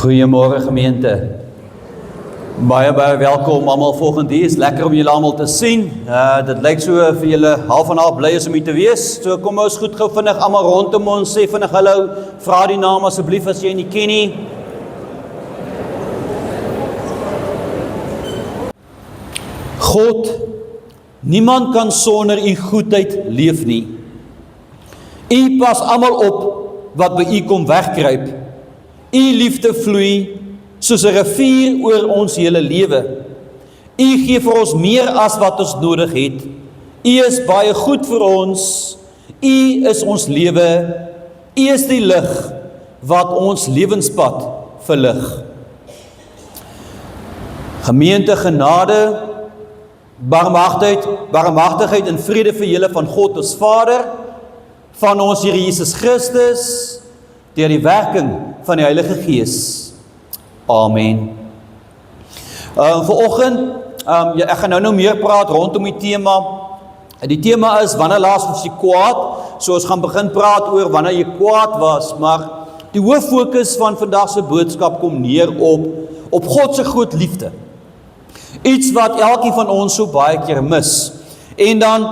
Goeiemôre gemeente. Baie welkom almal volgende hier. Is lekker om julle almal te sien. Dit lyk so vir julle half en half bly is om hier te wees. So kom ons goed gou vinnig almal rondom ons, sê vinnig hallo, vra die naam asseblief as jy nie ken nie. God, niemand kan sonder u goedheid leef nie. U pas almal op wat by u kom wegkruip. U liefde vloei soos 'n rivier oor ons hele lewe. U gee vir ons meer as wat ons nodig het. U is baie goed vir ons. U is ons lewe. U is die lig wat ons lewenspad verlig. Gemeente, genade, barmhartigheid en vrede vir julle van God ons Vader, van ons Here Jesus Christus, deur die werking van die Heilige Gees. Amen. Vanoggend, ek gaan nou meer praat rondom die tema. Die tema is, wanneer laas was jy kwaad? So ons gaan begin praat oor wanneer jy kwaad was, maar die hooffokus van vandag se boodskap kom neer op God se groot liefde. Iets wat elkeen van ons so baie keer mis. En dan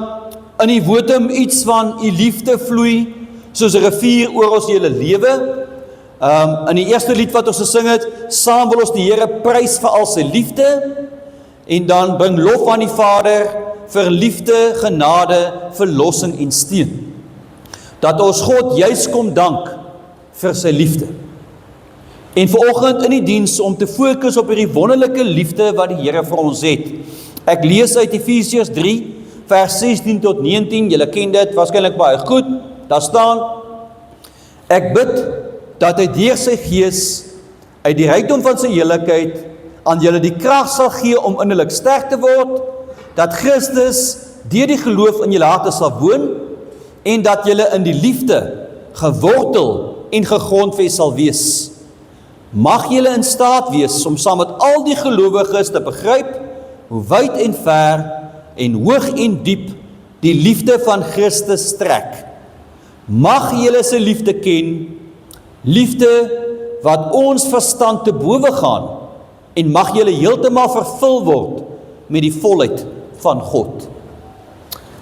in die wotum iets van die liefde vloei soos 'n rivier oor ons hele lewe. In die eerste lied wat ons gesing het, saam wil ons die Here prys vir al sy liefde, en dan bring lof aan die Vader vir liefde, genade, verlossing en steun. Dat ons God juis kom dank vir sy liefde. En vanoggend in die diens om te fokus op hierdie wonderlike liefde wat die Here vir ons het. Ek lees uit Efesiërs 3, vers 16 tot 19, julle ken dit waarskynlik baie goed. Daar staan: Ek bid dat hy deur sy Gees uit die rykdom van sy heiligheid aan julle die krag sal gee om innerlik sterk te word, dat Christus deur die geloof in julle harte sal woon, en dat julle in die liefde gewortel en gegrondves sal wees. Mag julle in staat wees om saam met al die gelowiges te begryp hoe wyd en ver en hoog en diep die liefde van Christus strek. Mag julle sy liefde ken, liefde wat ons verstand te bowe gaan, en mag julle heeltemal vervul word met die volheid van God.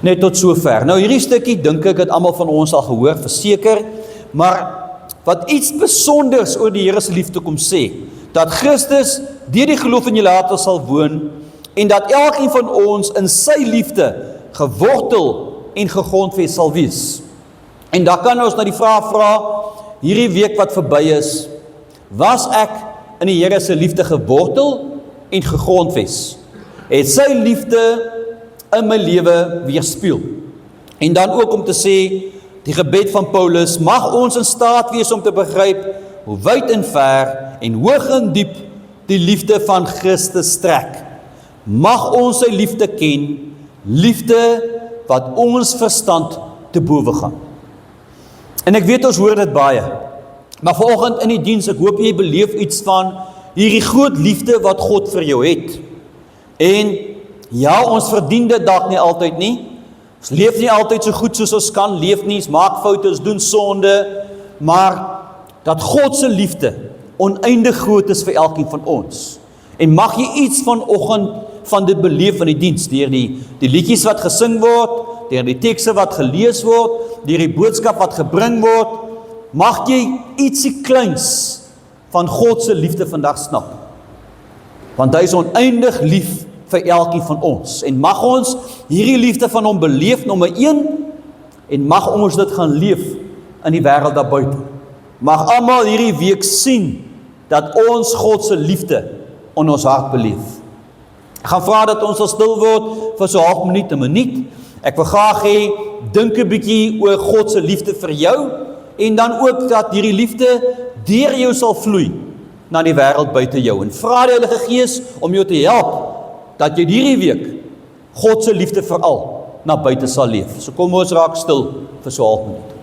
Net tot sover. Nou hierdie stukkie dink ek het almal van ons al gehoor, verseker, maar wat iets besonders oor die Here se liefde kom sê, dat Christus deur die geloof in julle harte sal woon, en dat elkeen van ons in sy liefde gewortel en gegrondves sal wees. En dan kan ons na die vraag vra, hierdie week wat verby is, was ek in die Here se liefde gewortel en gegrondves? Het sy liefde in my lewe weerspieël? En dan ook om te sê, die gebed van Paulus, mag ons in staat wees om te begryp hoe wyd en ver en hoog en diep die liefde van Christus strek. Mag ons sy liefde ken, liefde wat ons verstand te bowe gaan. En ek weet ons hoor dit baie, maar vanoggend in die diens, ek hoop jy beleef iets van hierdie groot liefde wat God vir jou het. En ja, ons verdien dit dalk nie altyd nie, ons leef nie altyd so goed soos ons kan, leef nie, ons maak foute, ons doen sonde, maar dat God se liefde oneindig groot is vir elkeen van ons. En mag jy iets vanoggend van dit beleef in die diens, deur die liedjies wat gesing word, deur die tekste wat gelees word, deur die boodskap wat gebring word, mag jy ietsie kleins van God se liefde vandag snap. Want hy is oneindig lief vir elkeen van ons. En mag ons hierdie liefde van hom beleef, nommer 1, en mag ons dit gaan leef in die wêreld daar buite. Mag almal hierdie week sien dat ons God se liefde in ons hart beleef. Ek gaan vra dat ons sal stil word vir so 1 minuut. Ek wil graag hê, dink 'n bietjie oor God se liefde vir jou, en dan ook dat hierdie liefde deur jou sal vloei na die wêreld buite jou. En vra die Heilige Gees om jou te help, dat jy hierdie week God se liefde veral na buite sal leef. So kom ons raak stil vir so 1 minuut.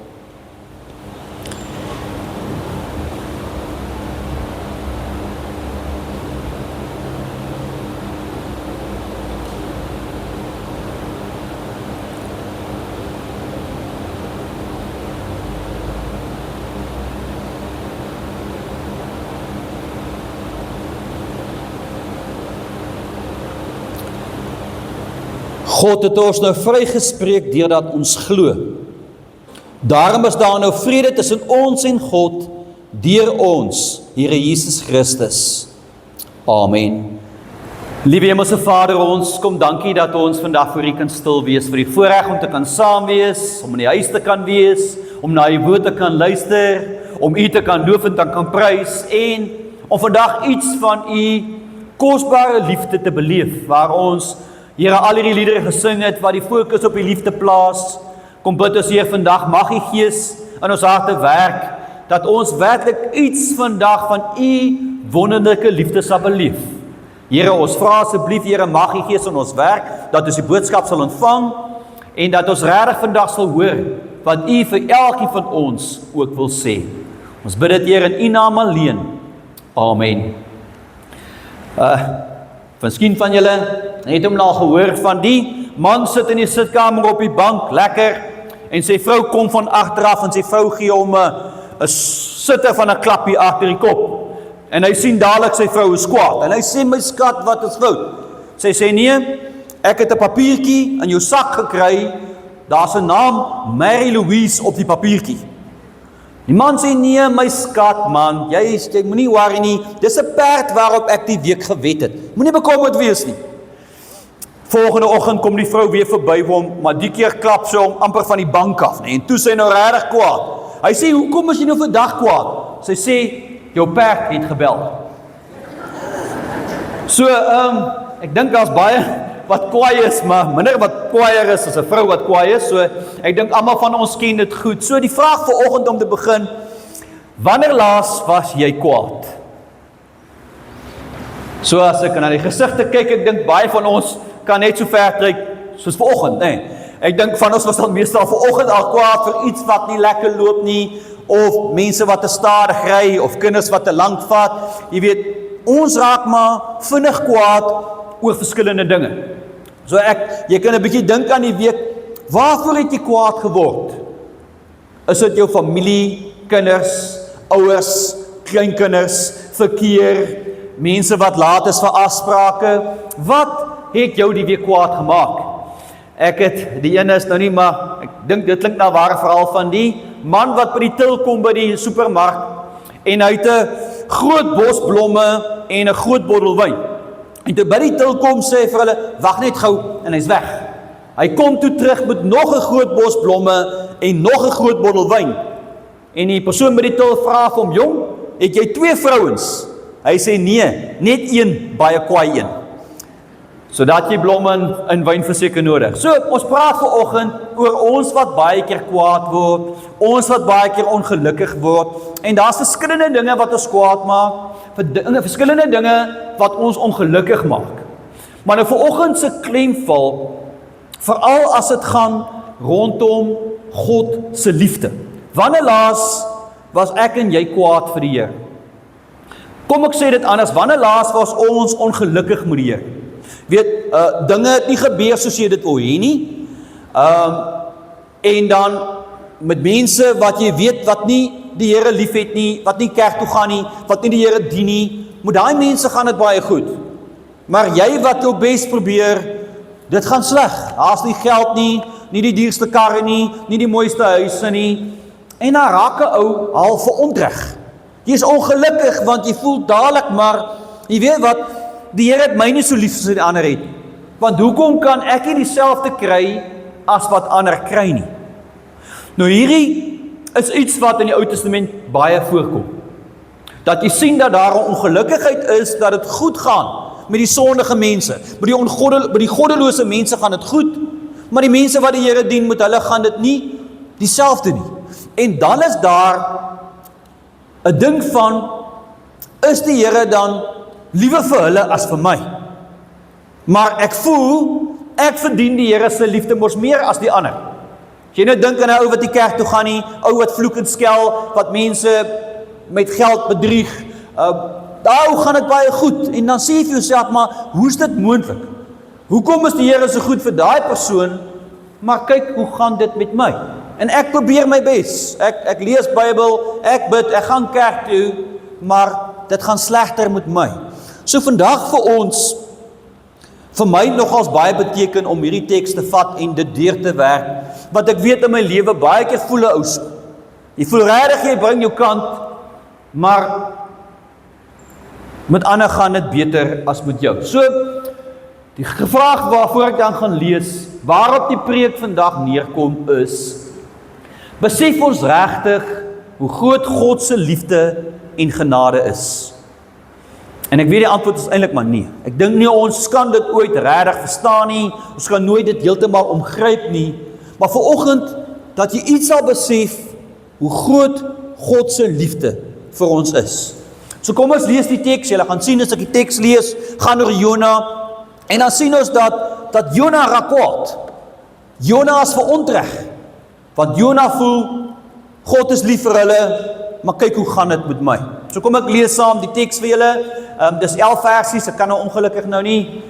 God het ons nou vrygespreek deurdat ons glo. Daarom is daar nou vrede tussen ons en God, deur ons, Here Jesus Christus. Amen. Liewe Hemelse Vader, ons kom dankie dat ons vandag voor U kan stil wees, vir die voorreg om te kan saam wees, om in die huis te kan wees, om na U woord te kan luister, om U te kan loof en te kan prys, en om vandag iets van U kosbare liefde te beleef, waar ons, Here, al hierdie liedere gesing het, wat die fokus op die liefde plaas. Kom bid ons Heer vandag, mag U Gees in ons harte werk, dat ons werklik iets vandag van U wonderlike liefde sal beleef. Here, ons vra asseblief, Here, mag U Gees in ons werk, dat ons die boodskap sal ontvang, en dat ons regtig vandag sal hoor, wat U vir elkeen van ons ook wil sê. Ons bid dit, Heer, in U naam alleen. Amen. Miskien van julle het hom al gehoor van die man sit in die sitkamer op die bank, lekker, en sy vrou kom van agteraf, en sy vrou gee hom 'n sitte van 'n klapie agter die kop. En hy sien dadelik sy vrou is kwaad. En hy sê, my skat, wat is fout? Sy sê, nee, ek het 'n papiertjie in jou sak gekry, daar's 'n naam, Mary Louise, op die papiertjie. Die man sê, nee, my skat, man, jy moenie worry nie, dis 'n perd waarop ek die week gewet het. Moenie bekommerd wees nie. Volgende oggend kom die vrou weer verby hom, maar die keer klap sy hom amper van die bank af, en toe sy nou regtig kwaad. Hy sê, hoekom is jy nou vandag kwaad? Sy sê, jou perd het gebel. So, ek dink daar's baie wat kwaai is, maar minder wat kwaaier is as 'n vrou wat kwaai is. So, ek dink almal van ons ken dit goed. So, die vraag vir oggend om te begin, wanneer laas was jy kwaad? So, as ek na die gesigte kyk, ek dink baie van ons kan net so ver trek soos vir oggend, nee. Ek dink van ons was dan meestal vir oggend al kwaad vir iets wat nie lekker loop nie, of mense wat te stadig ry, of kinders wat te lank vat. Jy weet, ons raak maar vinnig kwaad oor verskillende dinge. So jy kan 'n bietjie dink aan die week, waarvoor het jy kwaad geword? Is dit jou familie, kinders, ouers, kleinkinders, verkeer, mense wat laat is vir afsprake? Wat het jou die week kwaad gemaak? Ek het, die ene is nou nie, maar ek dink dit klink na 'n ware verhaal van die man wat by die til kom by die supermark, en hy het 'n groot bos blomme en 'n groot bottel wyn. En toe by die til kom, sê hy vir hulle, wag net gou, en hy's weg. Hy kom toe terug met nog 'n groot bos blomme en nog 'n groot bottel wyn. En die persoon by die til vra vir hom, jong, het jy 2 vrouens? Hy sê, nee, net een, baie kwaai een. Sodat jy blomme en wyn verseker nodig. So, ons praat vanoggend oor ons wat baie keer kwaad word, ons wat baie keer ongelukkig word, en daar's verskillende dinge wat ons kwaad maak, verskillende dinge wat ons ongelukkig maak. Maar nou vanoggend se klem val, veral as dit gaan rondom God se liefde. Wanneer laas was ek en jy kwaad vir die Here? Kom ek sê dit anders, wanneer laas was ons ongelukkig met die Here? Weet, dinge het nie gebeur soos jy dit wil hê nie. En dan met mense wat jy weet wat nie die Here lief het nie, wat nie kerk toe gaan nie, wat nie die Here dien nie, met daai mense gaan dit baie goed. Maar jy wat jou bes probeer, dit gaan sleg. Daar's nie geld nie, nie die duurste karre nie, nie die mooiste huise nie. En dan raak 'n ou half verontreg. Jy is ongelukkig want jy voel dadelik maar, jy weet wat, die Here het my nie so lief soos die ander het. Want hoekom kan ek nie dieselfde kry as wat ander kry nie? Nou hierdie is iets wat in die Ou Testament baie voorkom. Dat jy sien dat daar 'n ongelukkigheid is, dat dit goed gaan met die sondige mense. By die goddelose mense gaan dit goed, maar die mense wat die Here dien, met hulle gaan dit nie dieselfde nie. En dan is daar 'n ding van, is die Here dan liewer vir hulle as vir my? Maar ek voel, ek verdien die Here se liefde mos meer as die ander. As jy nou dink aan 'n ou wat die kerk toe gaan nie, ou wat vloek en skel, wat mense met geld bedrieg, daar gaan dit baie goed, en dan sê jy vir jouself, maar hoe is dit moontlik? Hoekom is die Here so goed vir daai persoon, maar kyk, hoe gaan dit met my? En ek probeer my bes, ek lees Bybel, ek bid, ek gaan kerk toe, maar dit gaan slegter met my. So vandag vir ons, vir my nogals baie beteken om hierdie teks te vat en dit deur te werk, want ek weet in my lewe baie keer voel 'n ou so. Jy voel regtig jy bring jou kant, maar met ander gaan dit beter as met jou. So, die vraag waarvoor ek dan gaan lees, waarop die preek vandag neerkom is, besef ons regtig hoe groot God se liefde en genade is? En ek weet die antwoord is eintlik maar nee. Ek dink nie ons kan dit ooit regtig verstaan nie, ons kan nooit dit heeltemal omgryp nie, maar vanoggend dat jy iets sal besef hoe groot God se liefde vir ons is. So kom ons lees die teks, julle gaan sien as ek die teks lees, gaan oor Jona, en dan sien ons dat Jona raak kwaad. Jona is verontreg, want Jona voel, God is lief vir hulle, maar kyk hoe gaan dit met my. So kom ek lees saam die teks vir julle, dis 11 versies, ek kan nou ongelukkig nou nie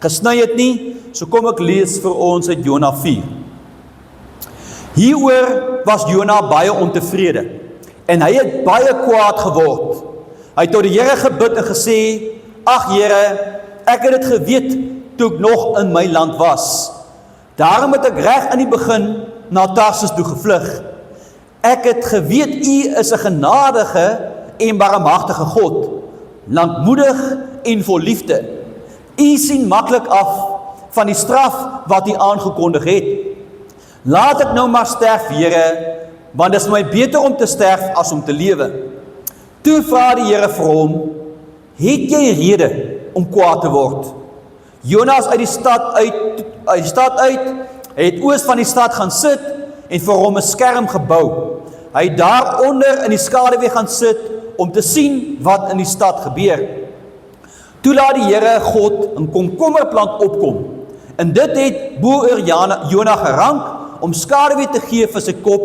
gesny het nie, so kom ek lees vir ons uit Jona 4. Hieroor was Jona baie ontevrede, en hy het baie kwaad geword. Hy het tot die Here gebid en gesê, ag Here, ek het dit geweet toe ek nog in my land was. Daarom het ek reg in die begin na Tarsus toe gevlug. Ek het geweet U is 'n genadige en barmhartige God, lankmoedig en vol liefde. U sien maklik af van die straf wat U aangekondig het. Laat ek nou maar sterf, Here, want dit is my beter om te sterf as om te lewe. Toe vra die Here vir hom, het jy rede om kwaad te word? Jona is uit die stad uit, hy het oos van die stad gaan sit en vir hom 'n skerm gebou. Hy het daaronder in die skaduwee gaan sit om te sien wat in die stad gebeur. Toe laat die Here God 'n komkommerplant opkom, en dit het bo oor Jona gerank om skaduwee te gee vir sy kop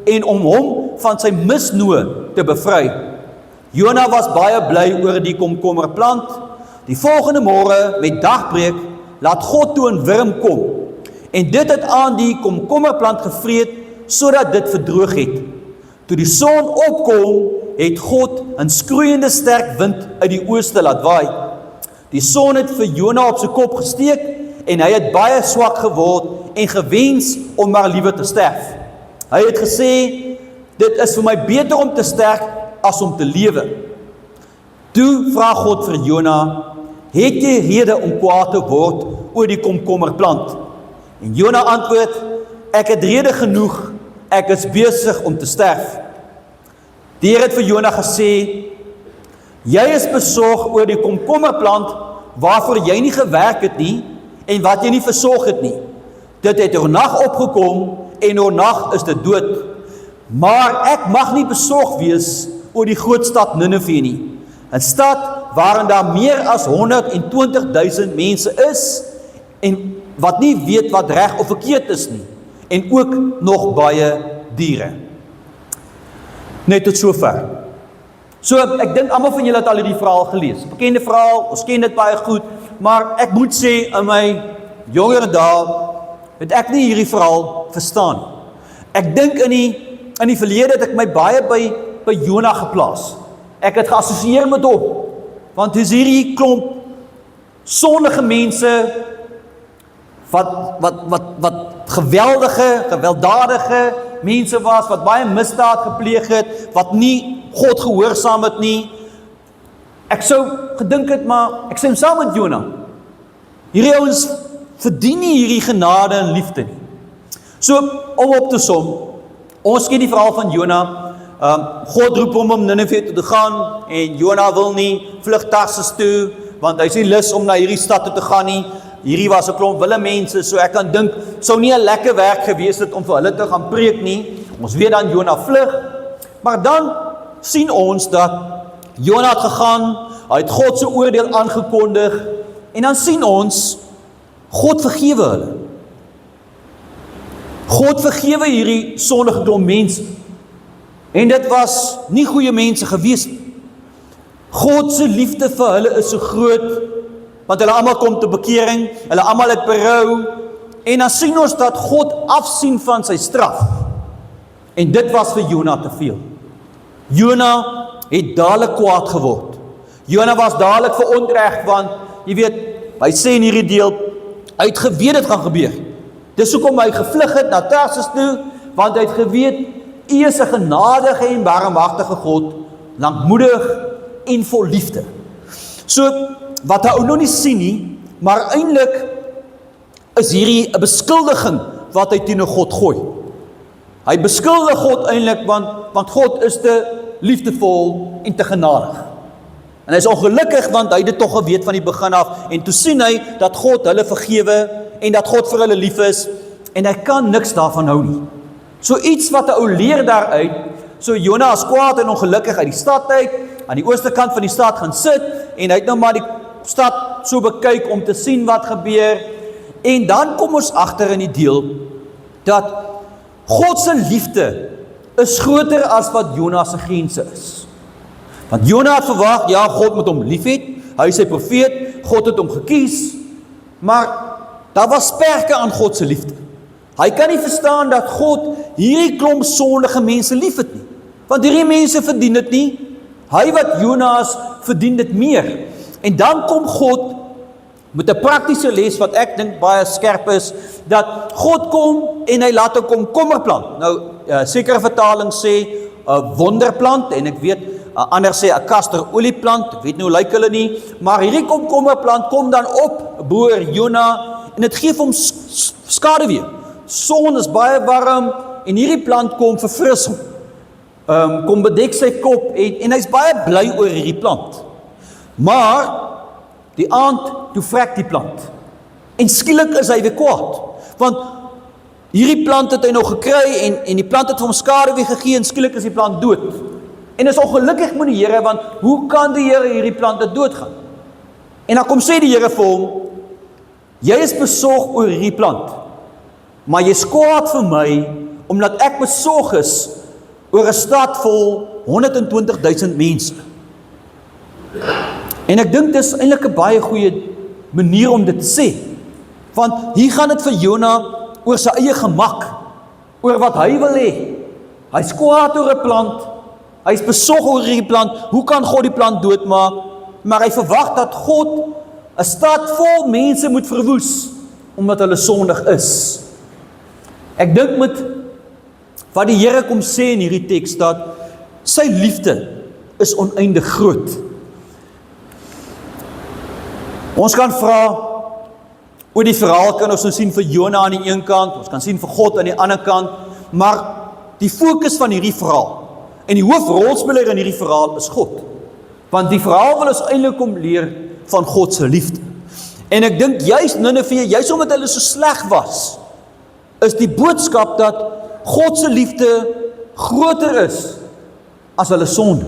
en om hom van sy misnoë te bevry. Jona was baie bly oor die komkommerplant. Die volgende môre met dagbreek laat God toe 'n wurm kom, en dit het aan die komkommerplant gevreet sodat dit verdroog het. Toe die son opkom, het God 'n skroeiende sterk wind uit die ooste laat waai. Die son het vir Jona op sy kop gesteek en hy het baie swak geword en gewens om maar liewer te sterf. Hy het gesê, dit is vir my beter om te sterf as om te lewe. Toe vra God vir Jona, het jy rede om kwaad te word oor die komkommerplant? En Jona antwoord, ek het rede genoeg, ek is besig om te sterf. Die Here het vir Jona gesê, jy is besorg oor die komkommerplant waarvoor jy nie gewerk het nie en wat jy nie versorg het nie. Dit het oornag opgekom en oornag is dit dood. Maar ek mag nie besorg wees oor die groot stad Ninive nie. 'n stad waarin daar meer as 120.000 mense is en wat nie weet wat reg of verkeerd is nie, en ook nog baie diere. Net tot sover. So, ek dink almal van julle het al hierdie verhaal gelees. Bekende verhaal, ons ken dit baie goed, maar ek moet sê, in my jonger dae, het ek nie hierdie verhaal verstaan. Ek dink in die verlede het ek my baie by Jona geplaas. Ek het geassosieer met hom, want dis hierdie klomp sondige mense, wat gewelddadige mense was, wat baie misdaad gepleeg het, wat nie God gehoorsaam het nie. Ek sou gedink het, maar ek sê saam met Jona, hierdie ouens verdien nie hierdie genade en liefde nie. So, om op te som, ons ken die verhaal van Jona. God roep hom om Ninive toe te gaan, en Jona wil nie vlug Tarsus toe, want hy is nie lus om na hierdie stad toe te gaan nie. Hierdie was 'n klomp wille mense, so ek kan dink, sou nie 'n lekker werk gewees het om vir hulle te gaan preek nie. Ons weet dan Jona vlug, maar dan sien ons dat Jona het gegaan, hy het God se oordeel aangekondig, en dan sien ons, God vergewe hulle. God vergewe hierdie sondige klomp mense, en dit was nie goeie mense gewees nie. God se liefde vir hulle is so groot, want hulle almal kom tot bekering, hulle almal het berou, en dan sien ons dat God afsien van sy straf, en dit was vir Jona te veel. Jona het dadelik kwaad geword. Jona was dadelik verontreg, want jy weet, hy sê in hierdie deel, hy het geweet dit gaan gebeur. Dis hoekom hy gevlug het na Tarsus toe, want hy het geweet, U is 'n genadige en barmhartige God, lankmoedig en vol liefde. So, wat hy ook nog nie sien nie, maar eintlik is hierdie 'n beskuldiging wat hy teenoor God gooi. Hy beskuldig God eintlik, want God is te liefdevol en te genadig. En hy is ongelukkig, want hy het dit tog geweet van die begin af, en toe sien hy dat God hulle vergewe, en dat God vir hulle lief is, en hy kan niks daarvan hou nie. So iets wat hy ou leer daaruit, so Jona is kwaad en ongelukkig uit die stad uit, aan die ooste kant van die stad gaan sit, en hy het nou maar die stad so bekyk om te sien wat gebeur, en dan kom ons agter in die deel, dat God se liefde is groter as wat Jona se grense is. Want Jona het verwag, ja, God moet hom lief hê, hy is sy profeet, God het hom gekies, maar daar was perke aan God se liefde. Hy kan nie verstaan dat God hierdie klomp sondige mense lief het nie, want hierdie mense verdien dit nie, hy wat Jona is, verdien dit meer. En dan kom God met 'n praktiese les wat ek dink baie skerp is, dat God kom en hy laat 'n komkommerplant. Nou, sekere vertalings sê 'n wonderplant, en ek weet, ander sê 'n kasterolieplant, ek weet nie hoe lyk hulle nie, maar hierdie komkommerplant kom dan op boor Jona, en dit gee hom skaduwee. Son is baie warm, en hierdie plant kom verfris hom, kom bedek sy kop, en hy's baie bly oor hierdie plant. Maar, die aand, toe vrek die plant, en skielik is hy weer kwaad, want hierdie plant het hy nou gekry, en die plant het vir hom skaduwee gegee, en skielik is die plant dood. En is ongelukkig met die Here, want hoe kan die Here hierdie plant doodgaan? En dan kom sê die Here vir hom, jy is besorg oor hierdie plant, maar jy is kwaad vir my, omdat ek besorg is oor 'n stad vol 120.000 mense. En ek dink dis eintlik 'n baie goeie manier om dit te sê, want hier gaan dit vir Jona oor sy eie gemak, oor wat hy wil hê. Hy's kwaad oor 'n plant, hy's besorg oor hierdie plant, hoe kan God die plant doodmaak? Maar hy verwag dat God 'n stad vol mense moet verwoes, omdat hulle sondig is. Ek dink met wat die Here kom sê in hierdie teks, dat sy liefde is oneindig groot. Ons kan vra, oor die verhaal kan ons nou sien vir Jona aan die een kant, ons kan sien vir God aan die ander kant, maar die fokus van hierdie verhaal, en die hoofrolspeler in hierdie verhaal is God. Want die verhaal wil ons eintlik kom leer van God se liefde. En ek dink juist Nineve, juist omdat hulle so sleg was, is die boodskap dat God se liefde groter is as hulle sonde,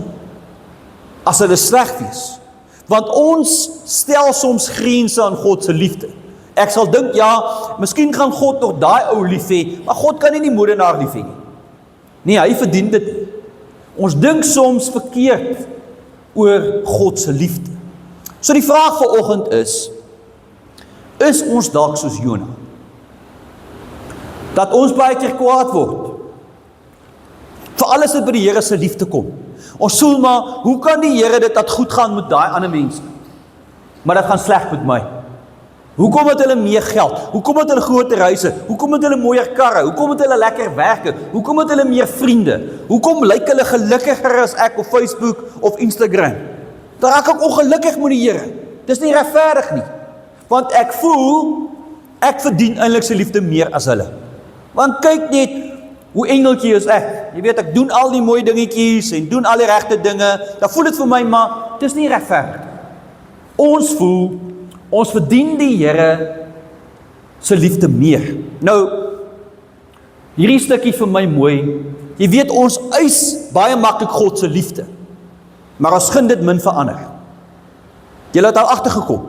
as hulle sleg wees. Want ons stel soms grense aan God se liefde. Ek sal dink, ja, miskien gaan God nog daai ou lief hê, maar God kan nie die moordenaar lief hê nie. Nee, hy verdien dit nie. Ons dink soms verkeerd oor God se liefde. So die vraag vanoggend is ons dalk soos Jona? Dat ons baie keer kwaad word, vir alles wat by die Here se liefde kom. Ons voel maar, hoe kan die Here dit dat goed gaan met daai ander mense? Maar dit gaan sleg met my. Hoekom het hulle meer geld? Hoekom het hulle groter huise? Hoekom het hulle mooier karre? Hoekom het hulle lekker werke? Hoekom het hulle meer vriende? Hoekom lyk hulle gelukkiger as ek op Facebook of Instagram? Dan raak ek ongelukkig met die Here. Dis nie regverdig nie. Want ek voel, ek verdien eintlik sy liefde meer as hulle. Want kyk net, hoe engeltjie is ek. Jy weet, ek doen al die mooi dingetjies en doen al die regte dinge. Dan voel dit vir my, maar dis nie regverdig. Ons voel, ons verdien die Here se liefde meer. Nou, hierdie stukkie vir my mooi. Jy weet, ons eis baie maklik God se liefde. Maar ons gun dit min verander. Jy het al agtergekom.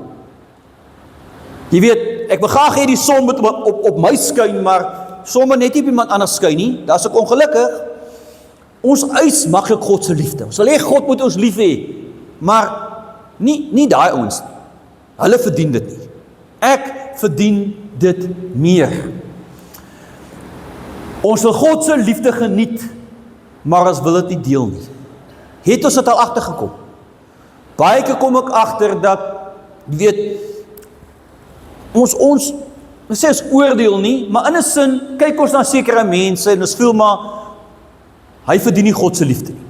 Jy weet, ek wil graag hê die son moet op my skyn, maar sommer net nie op iemand anders skyn nie. Daar's ek ongelukkig. Ons eis maklik God se liefde. Ons sal hê God moet ons lief hê, maar nie daai ouens nie. Hulle verdien dit nie. Ek verdien dit meer. Ons wil God se liefde geniet, maar ons wil dit nie deel nie. Het ons dit al agtergekom? Baie keer kom ek agter dat, jy weet, ons sê ons oordeel nie, maar in 'n sin, kyk ons na sekere mense, en ons voel maar, hy verdien nie God se liefde nie.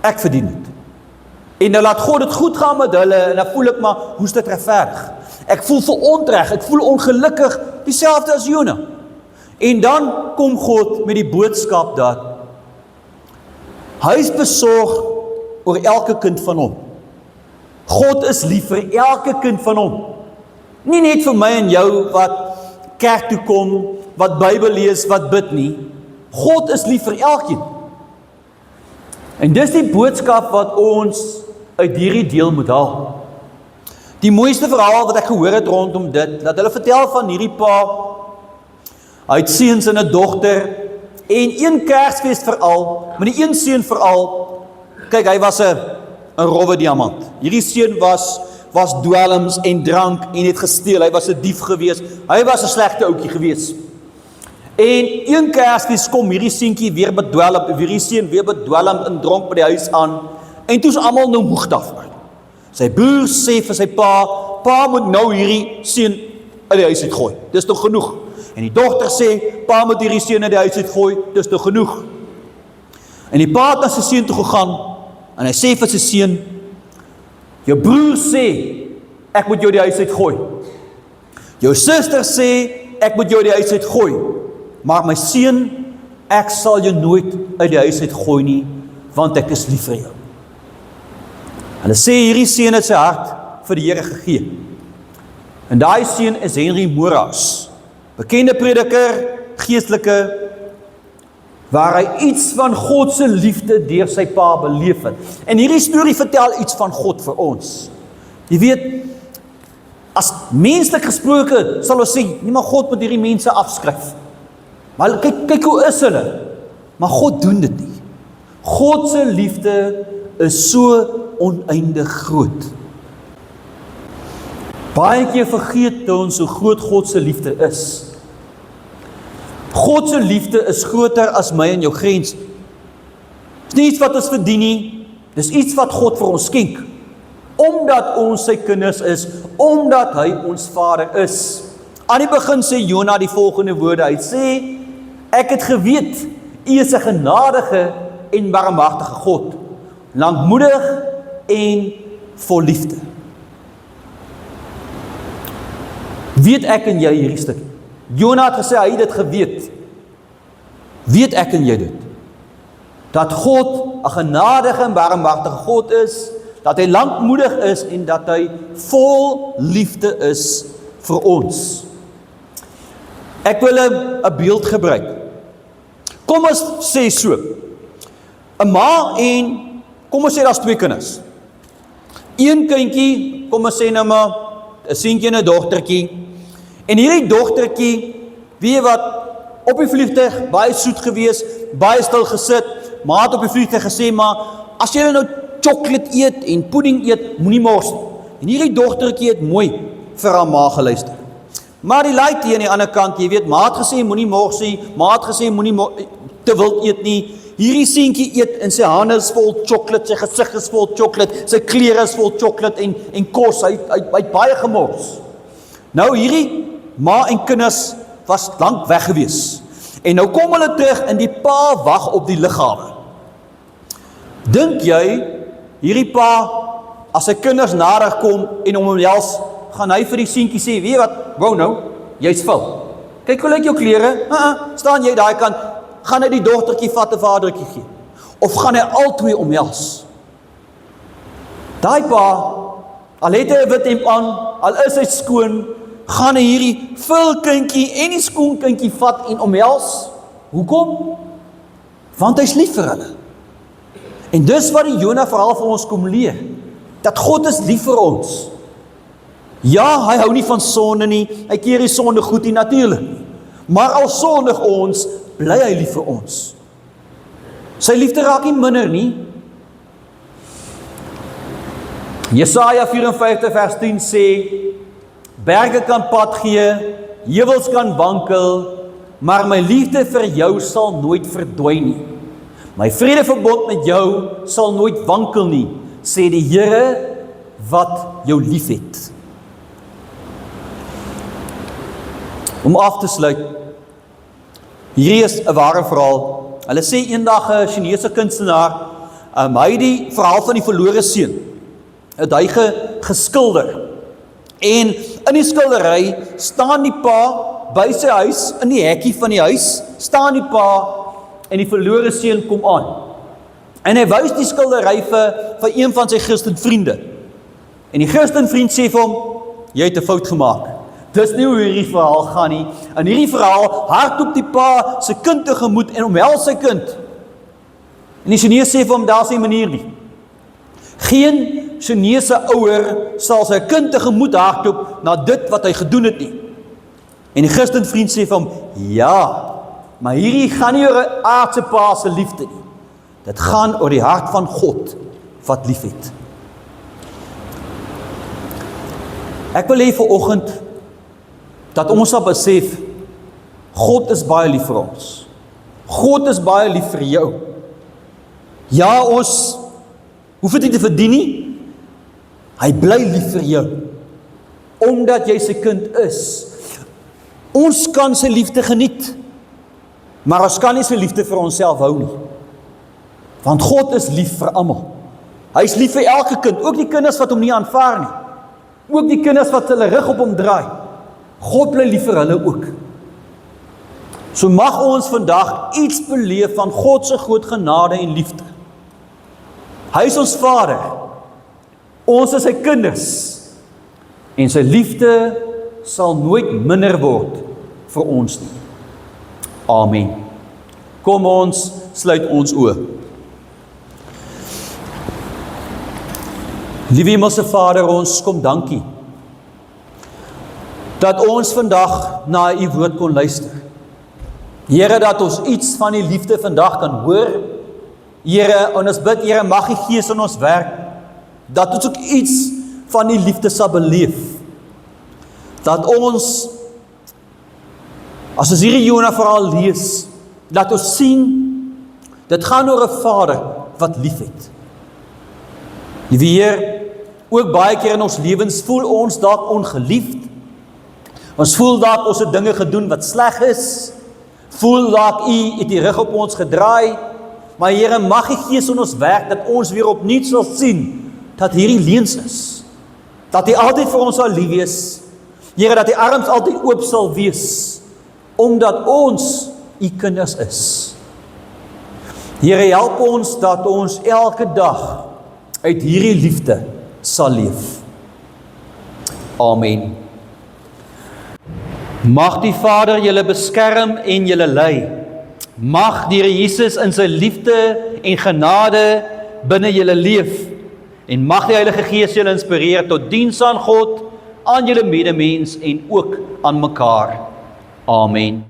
Ek verdien dit. En nou laat God dit goed gaan met hulle, en dan voel ek maar, hoe is dit regverdig? Ek voel verontreg, ek voel ongelukkig, dieselfde as Jona. En dan kom God met die boodskap dat, hy is besorg oor elke kind van hom. God is lief vir elke kind van hom. Nie net vir my en jou wat kerk toe kom, wat Bybel lees, wat bid nie. God is lief vir elkeen. En dis die boodskap wat ons uit hierdie deel moet haal. Die mooiste verhaal wat ek gehoor het rondom dit, dat hulle vertel van hierdie pa, hy het seuns en 'n dogter, en een Kersfees veral, maar die een seun veral, kyk, hy was 'n rowwe diamant. Hierdie seun was dwelms en drank en het gesteel, hy was 'n dief gewees, hy was 'n slegte ouetjie gewees. En een Kersfees kom hierdie seentjie weer bedwelm, hierdie seun weer bedwelm en dronk by die huis aan, en toe's almal nou moeg daarvoor. Sy broer sê vir sy pa moet nou hierdie seun uit die huis uitgooi, dis toch genoeg. En die dogter sê, pa moet hierdie seun uit die huis uitgooi, dis toch genoeg. En die pa het na sy seun toe gegaan, en hy sê vir sy seun, jou broer sê, ek moet jou die huis uitgooi. Jou suster sê, ek moet jou die huis uitgooi. Maar my seun, ek sal jou nooit uit die huis uitgooi nie, want ek is lief vir jou. Hulle sê, hierdie seun het sy hart vir die Here gegee. En daai seun is Henry Moraes, bekende prediker, geestelike, waar hy iets van God se liefde deur sy pa beleef het. En hierdie storie vertel iets van God vir ons. Jy weet, as menslik gesproke, sal ons sê, nie maar God moet hierdie mense afskryf. Maar kyk hoe is hulle. Maar God doen dit nie. God se liefde is so oneindig groot. Baie keer vergeet ons hoe groot God se liefde is. God se liefde is groter as my en jou grens. Dis nie iets wat ons verdien nie, dis iets wat God vir ons skenk. Omdat ons sy kinders is, omdat hy ons Vader is. Aan die begin sê Jona die volgende woorde, hy sê, ek het geweet, u is 'n genadige en barmhartige God, lankmoedig en vol liefde. Weet ek en jy hierdie stuk? Jona het gesê, hy het dit geweet. Weet ek en jy dit? Dat God 'n genadige en barmhartige God is, dat hy lankmoedig is en dat hy vol liefde is vir ons. Ek wil 'n beeld gebruik. Kom ons sê so, 'n ma en, kom ons sê daar's 2 kinders. Een kindjie, kom ons sê nou maar, 'n seentjie en 'n dogtertjie, en hierdie dogtertjie, weet jy wat, op die vliegtuig, baie soet gewees, baie stil gesit, maar het op die vliegtuig gesê, maar as jy nou chocolate eet en pudding eet, moenie mors nie. En hierdie dogtertjie het mooi vir haar ma geluister. Maar die laaitie aan die ander kant, jy weet, ma het gesê moenie mors nie, ma het gesê moenie te wild eet nie. Hierdie seentjie eet en sy hande is vol chocolate, sy gesig is vol chocolate, sy klere is vol chocolate en kos, hy het baie gemors. Nou hierdie ma en kinders was lank weg gewees. En nou kom hulle terug en die pa wag op die lughawe. Dink jy, hierdie pa, as sy kinders nader kom en om omhels, gaan hy vir die seentjie sê, weet jy wat, wou nou, jy's vuil. Kyk hoe lyk jou klere, staan jy daai kant, gaan hy die dogtertjie vat en vadertjie gee? Of gaan hy albei omhels? Daai pa, al het hy 'n wit hemp aan, al is hy skoon, gaan hy hierdie vul kindjie en die skoon kindjie vat en omhels. Hoekom? Want hy's lief vir hulle. En dis wat die Jona verhaal vir ons kom leer, dat God is lief vir ons. Ja, hy hou nie van sonde nie, hy keer die sonde goed nie, natuurlik. Maar al sondig ons, bly hy lief vir ons. Sy liefde raak nie minder nie. Jesaja 54 vers 10 sê, berge kan pad gee, heuwels kan wankel, maar my liefde vir jou sal nooit verdwyn nie. My vredeverbond met jou sal nooit wankel nie, sê die Here wat jou liefhet. Om af te sluit, hierdie is 'n ware verhaal. Hulle sê eendag 'n Chinese kunstenaar, hy het die verhaal van die verlore seun, het hy geskilder. En in die skildery staan die pa by sy huis, in die hekkie van die huis, staan die pa en die verlore seun kom aan. En hy wys die skildery vir een van sy Christenvriende. En die Christenvriend sê vir hom, jy het 'n fout gemaak. Dis nie hoe hierdie verhaal gaan nie. In hierdie verhaal hardloop die pa sy kind tegemoet en omhels sy kind. En die Chinese sê vir hom, daar is nie manier nie. Geen Chinese ouer sal sy kind tegemoet hardloop na dit wat hy gedoen het nie. En die Christenvriend sê vir hom, ja, maar hierdie gaan nie oor 'n aardse pa se liefde nie. Dit gaan oor die hart van God wat lief het. Ek wil hê vanoggend dat ons sal besef, God is baie lief vir ons. God is baie lief vir jou. Ja, ons hoef dit nie te verdien nie. Hy bly lief vir jou, omdat jy sy kind is. Ons kan sy liefde geniet, maar ons kan nie sy liefde vir onsself hou nie. Want God is lief vir almal. Hy is lief vir elke kind, ook die kinders wat hom nie aanvaar nie. Ook die kinders wat hulle rug op hom draai. God bly lief vir hulle ook. So mag ons vandag iets beleef van God se groot genade en liefde. Hy is ons Vader. Ons is sy kinders. En sy liefde sal nooit minder word vir ons nie. Amen. Kom ons sluit ons oë. Liewe Hemelse Vader, ons kom dankie dat ons vandag na u woord kon luister. Here, dat ons iets van die liefde vandag kan hoor. Here, en ons bid, Here, mag die Gees in ons werk, dat ons ook iets van die liefde sal beleef. Dat ons, as ons hierdie Jona verhaal lees, dat ons sien, dit gaan oor 'n Vader wat lief het. Liewe Heer, ook baie keer in ons lewens voel ons dalk ongeliefd. Ons voel dalk ons het dinge gedoen wat sleg is. Voel dalk u het die rug op ons gedraai. Maar Here, mag die Gees in ons werk, dat ons weer opnuut sal sien, dat hierdie leuns is. Dat hy altyd vir ons sal lief wees. Here, dat die arms altyd oop sal wees, omdat ons u kinders is. Here, help ons dat ons elke dag uit hierdie liefde sal leef. Amen. Mag die Vader julle beskerm en julle lei. Mag die Here Jesus in sy liefde en genade binne julle leef. En mag die Heilige Gees julle inspireer tot diens aan God, aan julle medemens en ook aan mekaar. Amen.